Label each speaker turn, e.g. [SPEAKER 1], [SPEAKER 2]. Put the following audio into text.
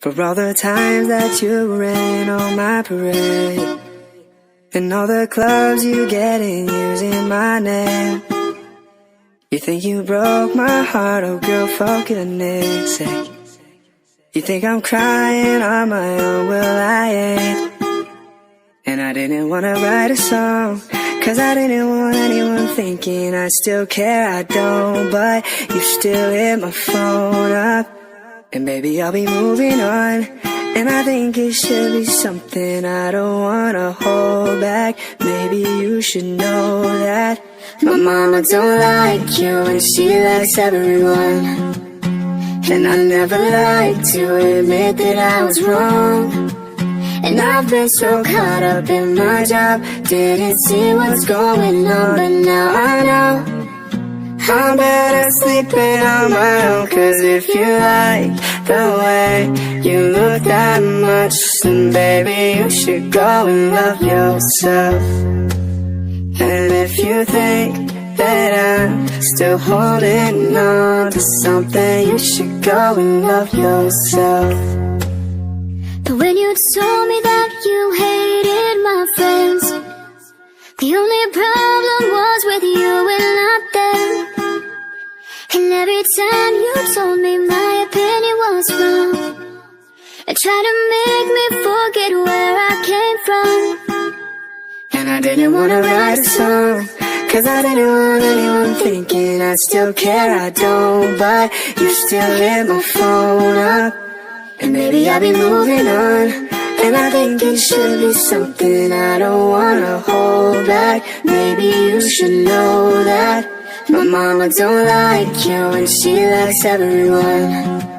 [SPEAKER 1] For all the times that you rain on my parade, and all the clubs you get in using my name. You think you broke my heart, oh girl, for goodness sake. You think I'm crying on my own, well I ain't. And I didn't wanna write a song, cause I didn't want anyone thinking I still care, I don't. But you still hit my phone up, and baby I'll be moving on. And I think it should be something I don't wanna hold back. Maybe you should know that my mama don't like you and she likes everyone. And I never like to admit that I was wrong. And I've been so caught up in my job, didn't see what's going on. But now I know I'm better sleeping on my own. Cause if you like the way you look that much, then baby you should go and love yourself. And if you think that I'm still holding on to something, you should go and love yourself.
[SPEAKER 2] But when you told me that you hated my friends, the only problem was with you and not them. And every time you told me my opinion was wrong, and tried to make me forget where I came from.
[SPEAKER 1] And I didn't wanna write a song, cause I didn't want anyone thinking I still care, I don't. But you still hit my phone up, and maybe I'll be moving on. And I think it should be something I don't wanna hold back. Maybe you should know that my mama don't like you and she likes everyone.